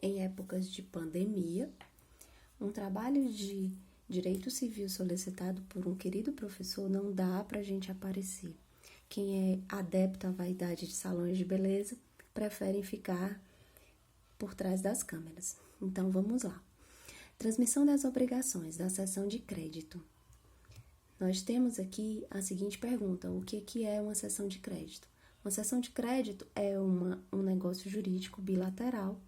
em épocas de pandemia, um trabalho de direito civil solicitado por um querido professor não dá para a gente aparecer. Quem é adepto à vaidade de salões de beleza preferem ficar por trás das câmeras. Então, vamos lá. Transmissão das obrigações da cessão de crédito. Nós temos aqui a seguinte pergunta: o que é uma cessão de crédito? Uma cessão de crédito é um negócio jurídico bilateral,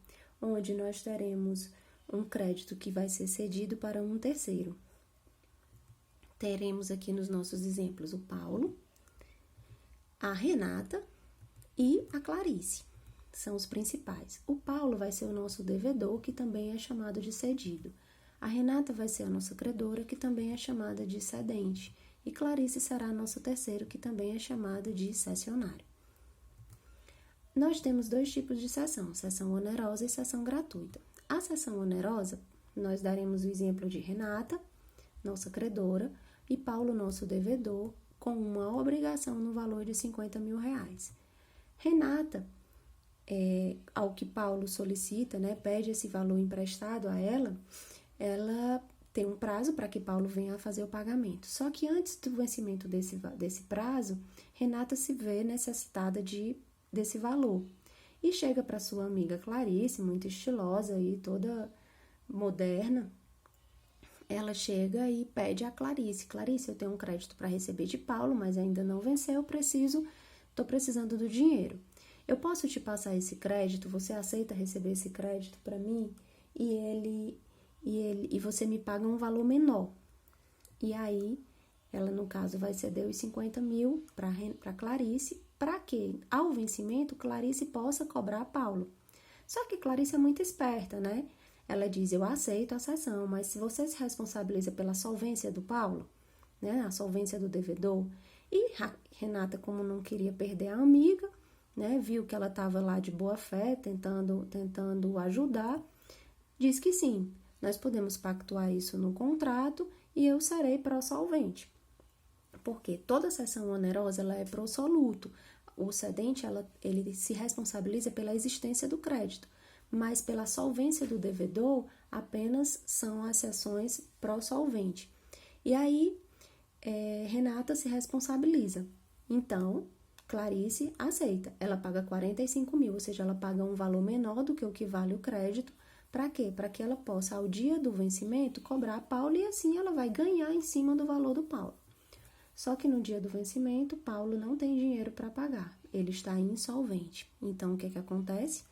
onde nós teremos um crédito que vai ser cedido para um terceiro. Teremos aqui nos nossos exemplos o Paulo, a Renata e a Clarice. São os principais. O Paulo vai ser o nosso devedor, que também é chamado de cedido. A Renata vai ser a nossa credora, que também é chamada de cedente. E Clarice será a nossa terceira, que também é chamada de cessionário. Nós temos dois tipos de cessão onerosa e cessão gratuita. A cessão onerosa, nós daremos o exemplo de Renata, nossa credora, e Paulo, nosso devedor, com uma obrigação no valor de R$50 mil. Renata, ao que Paulo solicita, pede esse valor emprestado a ela tem um prazo para que Paulo venha a fazer o pagamento. Só que antes do vencimento desse prazo, Renata se vê necessitada desse valor. E chega para sua amiga Clarice, muito estilosa e toda moderna. Ela chega e pede a Clarice: Clarice, eu tenho um crédito para receber de Paulo, mas ainda não venceu, estou precisando do dinheiro. Eu posso te passar esse crédito? Você aceita receber esse crédito para mim? E você me paga um valor menor. E aí, ela, no caso, vai ceder os 50 mil para Clarice, para que, ao vencimento, Clarice possa cobrar a Paulo. Só que Clarice é muito esperta, Ela diz: eu aceito a cessão, mas se você se responsabiliza pela solvência do Paulo, a solvência do devedor, e Renata, como não queria perder a amiga, viu que ela estava lá de boa fé, tentando ajudar, diz que sim, nós podemos pactuar isso no contrato e eu serei pró-solvente. Porque toda cessão onerosa ela é pró-soluto. O cedente ele se responsabiliza pela existência do crédito, mas pela solvência do devedor apenas são as cessões pró-solvente. E aí, Renata se responsabiliza. Então, Clarice aceita. Ela paga 45 mil, ou seja, ela paga um valor menor do que o que vale o crédito. Para quê? Para que ela possa, ao dia do vencimento, cobrar a Paulo e assim ela vai ganhar em cima do valor do Paulo. Só que no dia do vencimento, Paulo não tem dinheiro para pagar. Ele está insolvente. Então, o que acontece?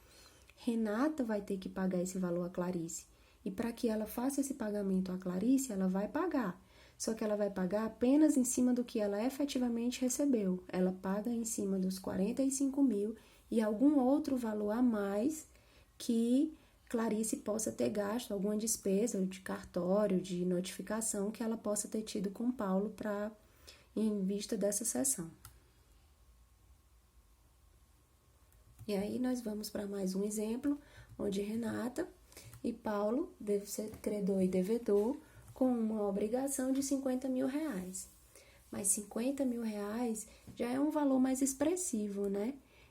Renata vai ter que pagar esse valor a Clarice. E para que ela faça esse pagamento a Clarice, ela vai pagar. Só que ela vai pagar apenas em cima do que ela efetivamente recebeu. Ela paga em cima dos 45 mil e algum outro valor a mais que Clarice possa ter gasto, alguma despesa de cartório, de notificação que ela possa ter tido com Paulo em vista dessa cessão. E aí nós vamos para mais um exemplo, onde Renata e Paulo devem ser credor e devedor com uma obrigação de 50 mil reais. Mas 50 mil reais já é um valor mais expressivo,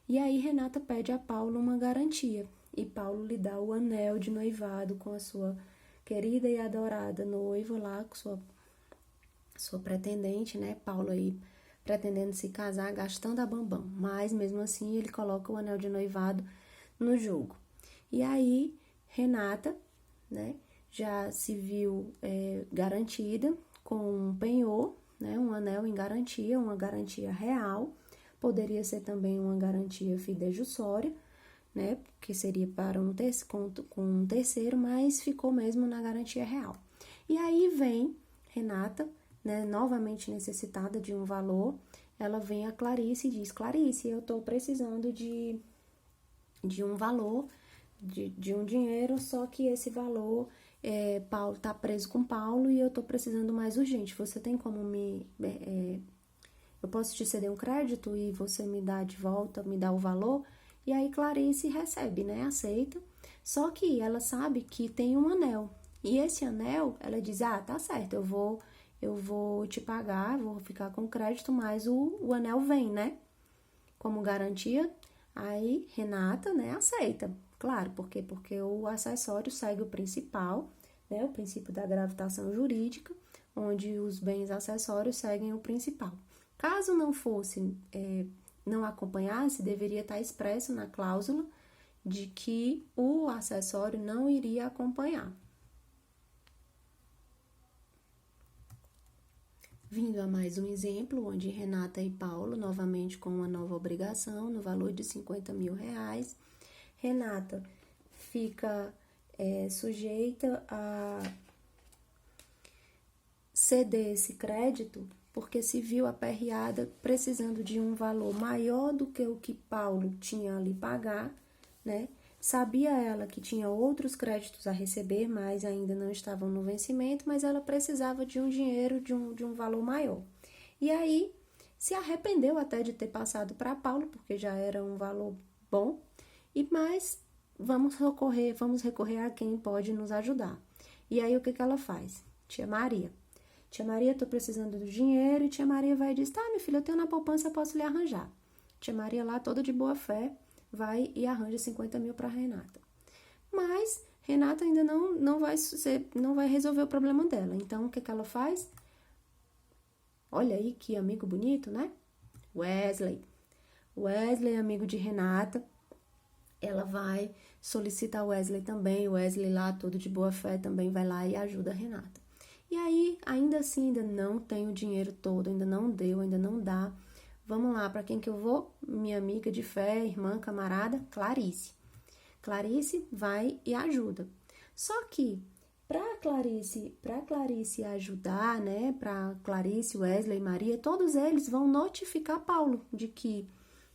E aí Renata pede a Paulo uma garantia. E Paulo lhe dá o anel de noivado com a sua querida e adorada noiva lá, com sua pretendente, Paulo aí pretendendo se casar, gastando a bambam. Mas, mesmo assim, ele coloca o anel de noivado no jogo. E aí, Renata, já se viu garantida com um penhor, um anel em garantia, uma garantia real. Poderia ser também uma garantia fidejussória, que seria para com um terceiro, mas ficou mesmo na garantia real. E aí vem Renata, novamente necessitada de um valor, ela vem a Clarice e diz: Clarice, eu estou precisando de um valor, de um dinheiro, só que esse valor, Paulo está preso com Paulo e eu estou precisando mais urgente. Você tem como eu posso te ceder um crédito e você me dá de volta, me dá o valor? E aí Clarice recebe, aceita, só que ela sabe que tem um anel. E esse anel, ela diz: tá certo, eu vou te pagar, vou ficar com crédito, mas o anel vem, como garantia. Aí, Renata, né, aceita. Claro, por quê? Porque o acessório segue o principal, né, o princípio da gravitação jurídica, onde os bens acessórios seguem o principal. Caso não fosse, não acompanhasse, deveria estar expresso na cláusula de que o acessório não iria acompanhar. Vindo a mais um exemplo, onde Renata e Paulo, novamente com uma nova obrigação, no valor de 50 mil reais, Renata fica sujeita a ceder esse crédito, porque se viu aperreada precisando de um valor maior do que o que Paulo tinha a lhe pagar, né? Sabia ela que tinha outros créditos a receber, mas ainda não estavam no vencimento, mas ela precisava de um dinheiro de um valor maior. E aí, se arrependeu até de ter passado para Paulo, porque já era um valor bom, mas vamos recorrer a quem pode nos ajudar. E aí, o que ela faz? Tia Maria. Tia Maria, tô precisando do dinheiro, e tia Maria vai e diz, tá, minha filha, eu tenho na poupança, eu posso lhe arranjar. Tia Maria lá, toda de boa fé, vai e arranja 50 mil para Renata. Mas Renata ainda não vai resolver o problema dela. Então, o que ela faz? Olha aí que amigo bonito, né? Wesley, amigo de Renata. Ela vai solicitar Wesley também. Wesley lá, todo de boa fé, também vai lá e ajuda a Renata. E aí, ainda assim, ainda não tem o dinheiro todo, ainda não deu, ainda não dá. Vamos lá, para quem que eu vou? Minha amiga de fé, irmã, camarada, Clarice. Clarice vai e ajuda. Só que para Clarice ajudar, né? Para Clarice, Wesley, Maria, todos eles vão notificar Paulo de que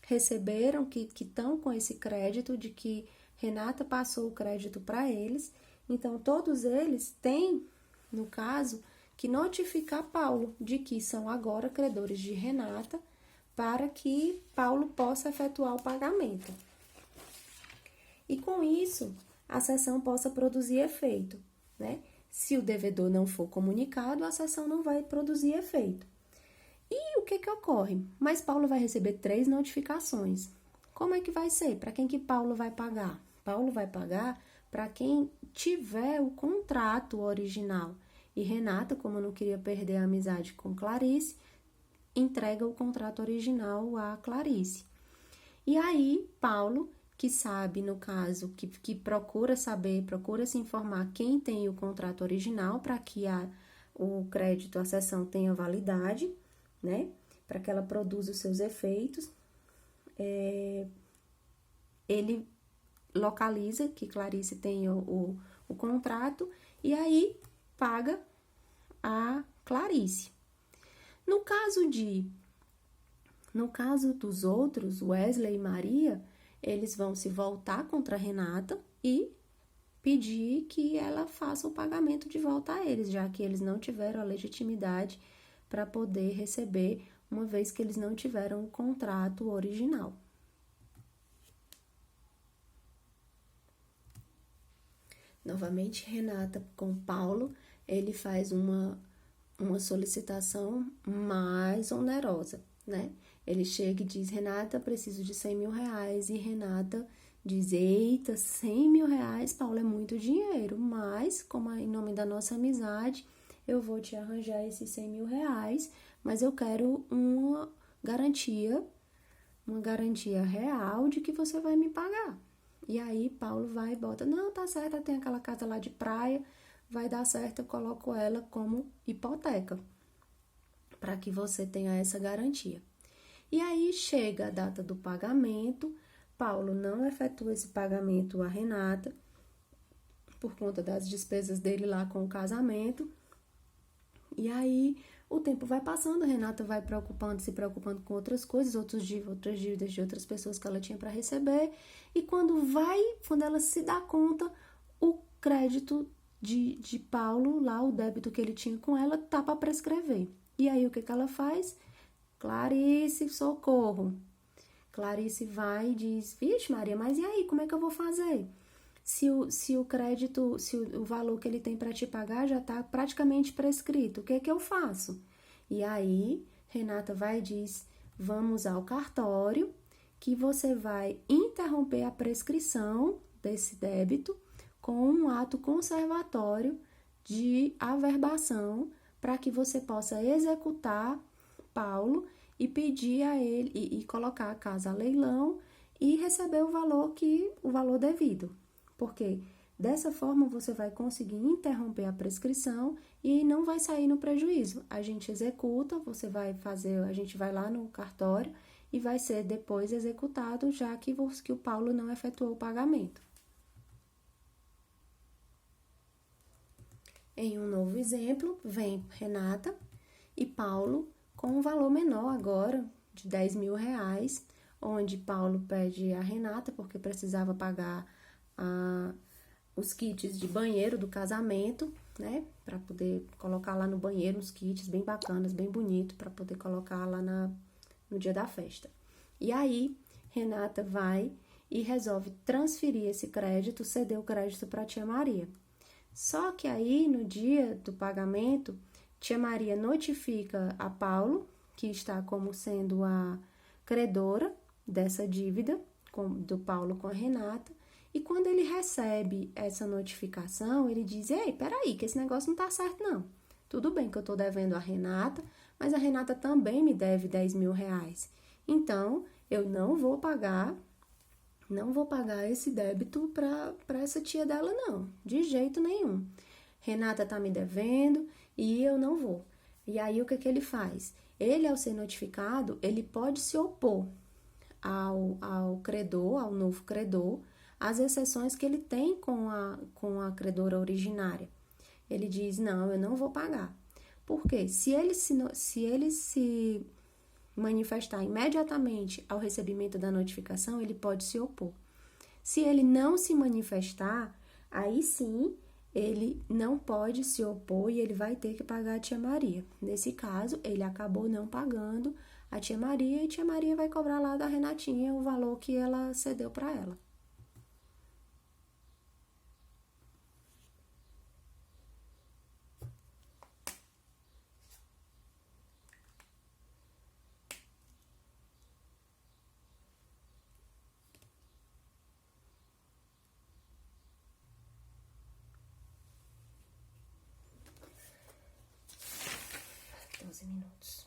receberam, que estão com esse crédito, de que Renata passou o crédito para eles. Então todos eles têm, no caso, que notificar Paulo de que são agora credores de Renata, para que Paulo possa efetuar o pagamento. E com isso, a cessão possa produzir efeito, né? Se o devedor não for comunicado, a cessão não vai produzir efeito. E o que ocorre? Mas Paulo vai receber 3 notificações. Como é que vai ser? Para quem que Paulo vai pagar? Paulo vai pagar para quem tiver o contrato original. E Renata, como não queria perder a amizade com Clarice, entrega o contrato original a Clarice. E aí, Paulo, que sabe, no caso, que procura saber, procura se informar quem tem o contrato original para que o crédito, a cessão tenha validade, né? Para que ela produza os seus efeitos. Ele localiza que Clarice tem o contrato e aí paga a Clarice. No caso dos outros, Wesley e Maria, eles vão se voltar contra Renata e pedir que ela faça o pagamento de volta a eles, já que eles não tiveram a legitimidade para poder receber, uma vez que eles não tiveram o contrato original. Novamente, Renata com Paulo, ele faz uma solicitação mais onerosa, né? Ele chega e diz, Renata, preciso de 100 mil reais, e Renata diz, eita, 100 mil reais, Paulo, é muito dinheiro, mas, como em nome da nossa amizade, eu vou te arranjar esses 100 mil reais, mas eu quero uma garantia real de que você vai me pagar. E aí, Paulo vai e bota, não, tá certo, tem aquela casa lá de praia, vai dar certo, eu coloco ela como hipoteca, para que você tenha essa garantia. E aí chega a data do pagamento, Paulo não efetua esse pagamento a Renata, por conta das despesas dele lá com o casamento. E aí o tempo vai passando, a Renata vai se preocupando com outras coisas, outras dívidas de outras pessoas que ela tinha para receber. E quando ela se dá conta, o crédito de Paulo, lá o débito que ele tinha com ela, tá para prescrever. E aí o que ela faz? Clarice, socorro. Clarice vai e diz, vixe Maria, mas e aí, como é que eu vou fazer? Se o crédito, se o valor que ele tem para te pagar já está praticamente prescrito, o que é que eu faço? E aí, Renata vai e diz, vamos ao cartório, que você vai interromper a prescrição desse débito com um ato conservatório de averbação para que você possa executar Paulo e pedir a ele e colocar a casa a leilão e receber o valor devido. Porque dessa forma você vai conseguir interromper a prescrição e não vai sair no prejuízo. A gente executa, a gente vai lá no cartório e vai ser depois executado, já que o Paulo não efetuou o pagamento. Em um novo exemplo, vem Renata e Paulo com um valor menor agora, de R$10.000, onde Paulo pede a Renata, porque precisava pagar os kits de banheiro do casamento, né? Para poder colocar lá no banheiro uns kits bem bacanas, bem bonitos, para poder colocar lá no dia da festa. E aí, Renata vai e resolve transferir esse crédito, ceder o crédito para a tia Maria. Só que aí, no dia do pagamento, tia Maria notifica a Paulo, que está como sendo a credora dessa dívida do Paulo com a Renata, e quando ele recebe essa notificação, ele diz: ei, peraí, que esse negócio não tá certo, não. Tudo bem que eu tô devendo a Renata, mas a Renata também me deve R$10.000. Então, eu não vou pagar esse débito para essa tia dela, não, de jeito nenhum. Renata tá me devendo e eu não vou. E aí, o que ele faz? Ele, ao ser notificado, ele pode se opor ao credor, ao novo credor, as exceções que ele tem com a credora originária. Ele diz: não, eu não vou pagar. Por quê? Se ele se manifestar imediatamente ao recebimento da notificação, ele pode se opor. Se ele não se manifestar, aí sim, ele não pode se opor e ele vai ter que pagar a tia Maria. Nesse caso, ele acabou não pagando a tia Maria e a tia Maria vai cobrar lá da Renatinha o valor que ela cedeu para ela. Minutos.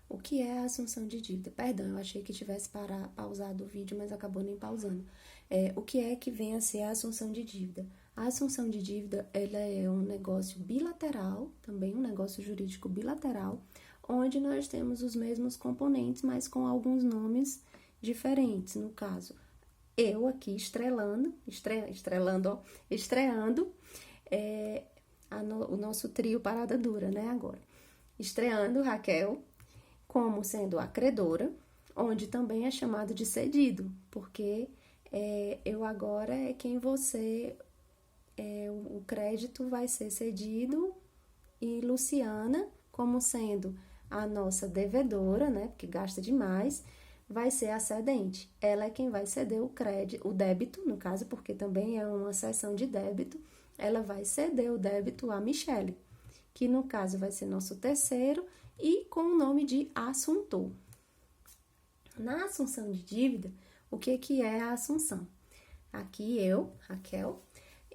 O que é a assunção de dívida? Perdão, eu achei que tivesse pausado o vídeo, mas acabou nem pausando. O que é que vem a ser a assunção de dívida? A assunção de dívida, ela é um negócio bilateral, também um negócio jurídico bilateral, onde nós temos os mesmos componentes, mas com alguns nomes diferentes. No caso, eu aqui estreando o nosso trio Parada Dura, né, agora. Estreando Raquel como sendo a credora, onde também é chamado de cedido, porque eu agora é quem você, o crédito vai ser cedido, e Luciana, como sendo a nossa devedora, né, porque gasta demais, vai ser a cedente. Ela é quem vai ceder o débito, no caso, porque também é uma cessão de débito, ela vai ceder o débito a Michele, que no caso vai ser nosso terceiro, e com o nome de assuntor. Na assunção de dívida, o que é a assunção? Aqui eu, Raquel,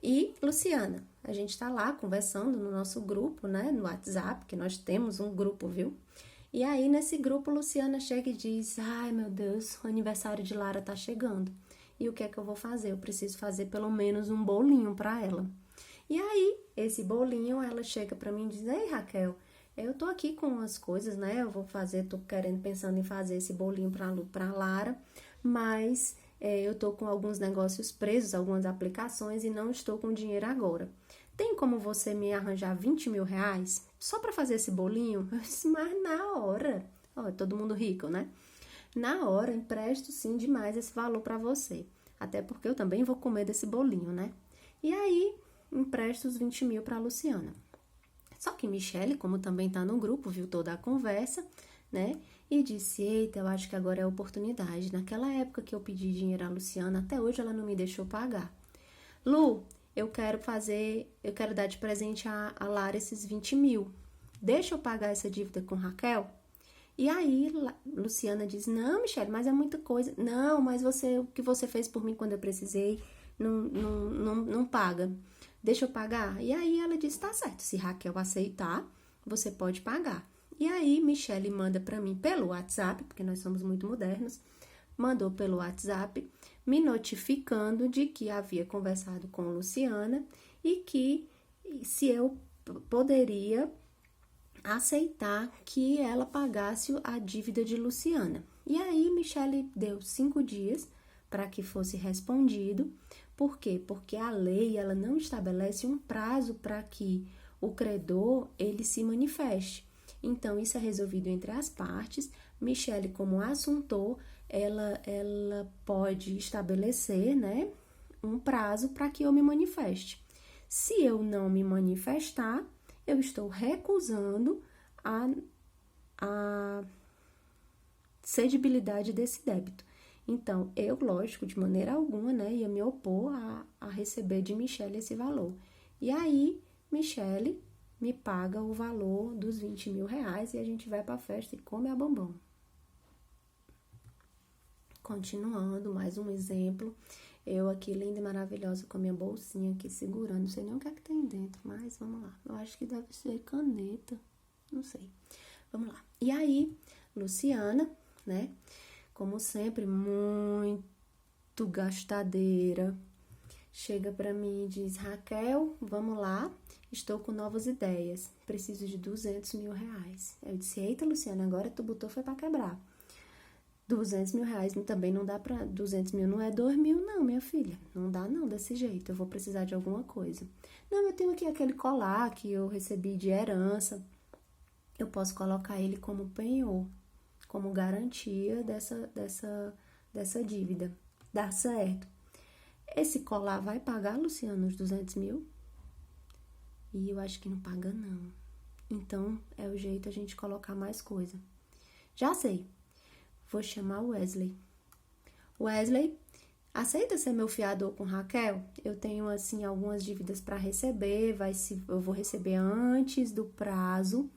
e Luciana. A gente está lá conversando no nosso grupo, né, no WhatsApp, que nós temos um grupo, viu? E aí, nesse grupo, Luciana chega e diz: ai, meu Deus, o aniversário de Lara tá chegando. E o que é que eu vou fazer? Eu preciso fazer pelo menos um bolinho para ela. E aí, esse bolinho, ela chega para mim e diz: ei, Raquel, eu tô aqui com as coisas, né? Eu vou fazer, tô pensando em fazer esse bolinho pra Lara, mas eu estou com alguns negócios presos, algumas aplicações e não estou com dinheiro agora. Tem como você me arranjar 20 mil reais só para fazer esse bolinho? Eu disse, mas na hora. Ó, todo mundo rico, né? Na hora, empresto sim demais esse valor para você. Até porque eu também vou comer desse bolinho, né? E aí, empresto os 20 mil para a Luciana. Só que Michele, como também tá no grupo, viu toda a conversa, né? E disse, eita, eu acho que agora é a oportunidade. Naquela época que eu pedi dinheiro à Luciana, até hoje ela não me deixou pagar. Lu, eu quero dar de presente a Lara esses 20 mil. Deixa eu pagar essa dívida com Raquel? E aí, Luciana diz, não, Michele, mas é muita coisa. Não, mas o que você fez por mim quando eu precisei, não paga. Deixa eu pagar? E aí ela diz, tá certo, se Raquel aceitar, você pode pagar. E aí, Michele manda para mim pelo WhatsApp, porque nós somos muito modernos, mandou pelo WhatsApp, me notificando de que havia conversado com Luciana e que se eu poderia aceitar que ela pagasse a dívida de Luciana. E aí, Michele deu 5 dias para que fosse respondido. Por quê? Porque a lei, ela não estabelece um prazo para que o credor, ele se manifeste. Então, isso é resolvido entre as partes. Michele, como assuntor, ela pode estabelecer, né, um prazo para que eu me manifeste. Se eu não me manifestar, eu estou recusando a cedibilidade desse débito. Então, eu, lógico, de maneira alguma, né, ia me opor a receber de Michele esse valor. E aí, Michele me paga o valor dos 20 mil reais e a gente vai pra festa e come a bombom. Continuando, mais um exemplo. Eu aqui, linda e maravilhosa, com a minha bolsinha aqui segurando. Não sei nem o que é que tem dentro, mas vamos lá. Eu acho que deve ser caneta, não sei. Vamos lá. E aí, Luciana, né, como sempre, muito gastadeira, chega pra mim e diz, Raquel, vamos lá, estou com novas ideias, preciso de 200 mil reais. Eu disse, eita, Luciana, agora tu botou foi pra quebrar. 200 mil reais também não dá pra... 200 mil não é 2 mil não, minha filha. Não dá não, desse jeito. Eu vou precisar de alguma coisa. Não, eu tenho aqui aquele colar que eu recebi de herança. Eu posso colocar ele como penhor, como garantia dessa dívida. Dá certo. Esse colar vai pagar, Luciano, os 200 mil? E eu acho que não paga, não. Então, é o jeito a gente colocar mais coisa. Já sei. Vou chamar o Wesley. Wesley, aceita ser meu fiador com Raquel? Eu tenho, assim, algumas dívidas para receber. Eu vou receber antes do prazo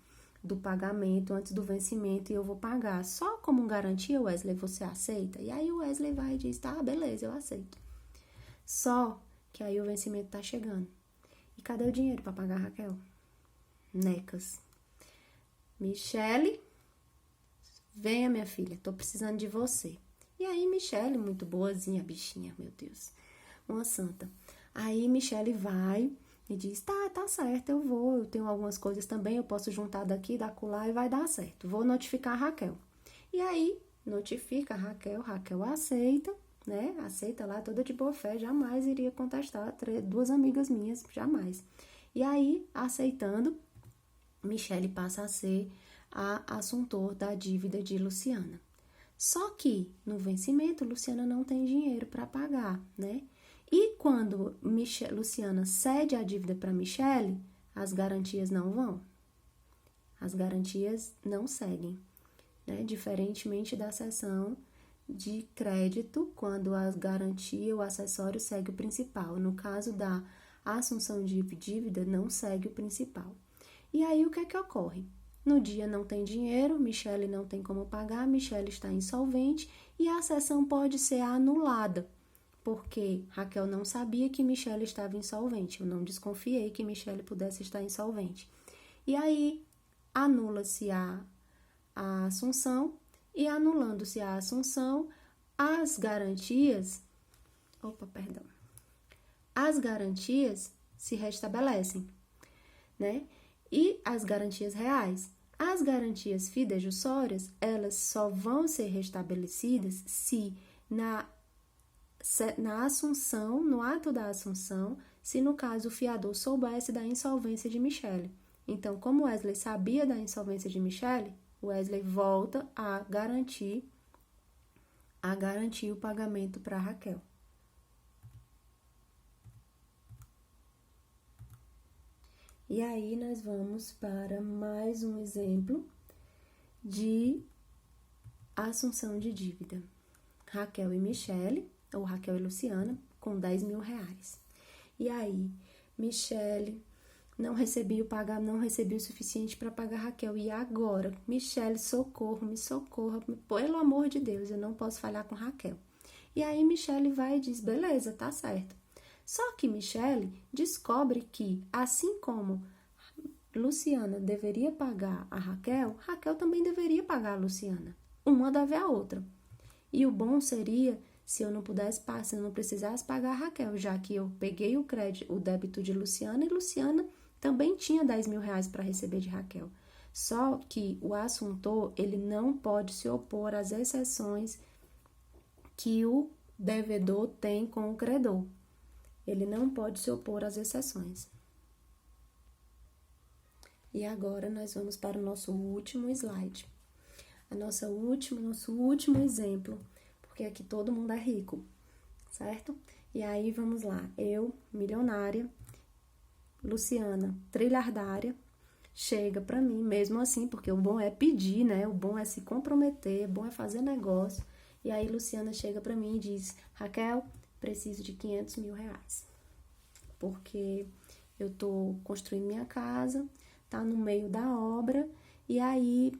do pagamento, antes do vencimento, e eu vou pagar. Só como garantia, Wesley, você aceita? E aí o Wesley vai e diz, tá, beleza, eu aceito. Só que aí o vencimento tá chegando. E cadê o dinheiro para pagar a Raquel? Necas. Michele, venha, minha filha, tô precisando de você. E aí, Michele, muito boazinha, bichinha, meu Deus, uma santa. Aí, Michele vai e diz, tá certo, eu vou, eu tenho algumas coisas também, eu posso juntar daqui, da acolá e vai dar certo. Vou notificar a Raquel. E aí, notifica a Raquel, Raquel aceita, né? Aceita lá, toda de boa fé, jamais iria contestar, 2 amigas minhas, jamais. E aí, aceitando, Michele passa a ser a assuntor da dívida de Luciana. Só que, no vencimento, Luciana não tem dinheiro para pagar, né? E quando Luciana cede a dívida para Michele, as garantias não vão. As garantias não seguem, né? Diferentemente da seção de crédito, quando a garantia, o acessório segue o principal. No caso da assunção de dívida, não segue o principal. E aí, o que é que ocorre? No dia não tem dinheiro, Michele não tem como pagar, Michele está insolvente e a sessão pode ser anulada, porque Raquel não sabia que Michele estava insolvente, eu não desconfiei que Michele pudesse estar insolvente. E aí, anula-se a assunção e anulando-se a assunção, as garantias se restabelecem, né? E as garantias reais? As garantias fidejussórias, elas só vão ser restabelecidas se na assunção, no ato da assunção, se no caso o fiador soubesse da insolvência de Michele. Então, como Wesley sabia da insolvência de Michele, Wesley volta a garantir o pagamento para Raquel. E aí, nós vamos para mais um exemplo de assunção de dívida. Raquel e Michele, ou Raquel e Luciana, com R$10.000. E aí, Michele não recebia o suficiente para pagar Raquel. E agora, Michele, socorro, me socorra, pelo amor de Deus, eu não posso falhar com Raquel. E aí, Michele vai e diz, beleza, tá certo. Só que Michele descobre que, assim como Luciana deveria pagar a Raquel, Raquel também deveria pagar a Luciana. Uma deve a outra. E o bom seria se eu não precisasse pagar a Raquel, já que eu peguei o débito de Luciana e Luciana também tinha R$10.000 para receber de Raquel. Só que o assuntor, ele não pode se opor às exceções que o devedor tem com o credor. Ele não pode se opor às exceções. E agora nós vamos para o nosso último slide. Nosso último exemplo, porque aqui todo mundo é rico, certo? E aí, vamos lá. Eu, milionária, Luciana, trilhardária, chega para mim, mesmo assim, porque o bom é pedir, né? O bom é se comprometer, o bom é fazer negócio. E aí, Luciana chega para mim e diz, Raquel, preciso de R$500.000, porque eu tô construindo minha casa, tá no meio da obra, e aí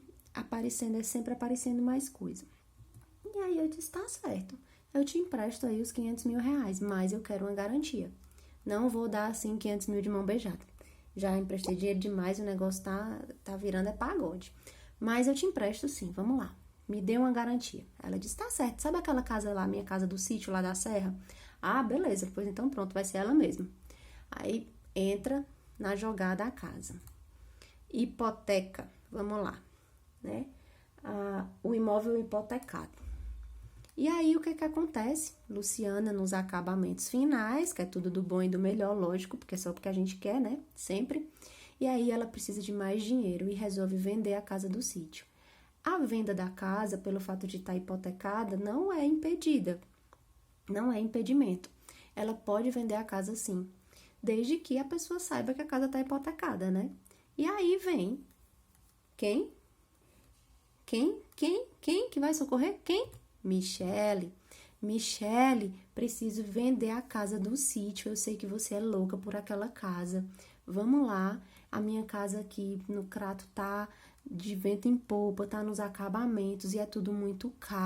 sempre aparecendo mais coisa. E aí eu disse, tá certo, eu te empresto aí os R$500.000, mas eu quero uma garantia. Não vou dar assim 500 mil de mão beijada. Já emprestei dinheiro demais, o negócio tá virando pagode. Mas eu te empresto sim, vamos lá. Me dê uma garantia. Ela disse, tá certo, sabe aquela casa lá, minha casa do sítio lá da serra? Ah, beleza, pois então pronto, vai ser ela mesma. Aí entra na jogada a casa. Hipoteca, vamos lá, né? O imóvel hipotecado. E aí, o que acontece? Luciana, nos acabamentos finais, que é tudo do bom e do melhor, lógico, porque é só porque a gente quer, né? Sempre. E aí, ela precisa de mais dinheiro e resolve vender a casa do sítio. A venda da casa, pelo fato de estar hipotecada, não é impedida. Não é impedimento. Ela pode vender a casa sim, desde que a pessoa saiba que a casa está hipotecada, né? E aí vem quem? Quem que vai socorrer? Quem? Michele, preciso vender a casa do sítio. Eu sei que você é louca por aquela casa. Vamos lá, a minha casa aqui no Crato tá de vento em popa, tá nos acabamentos e é tudo muito caro.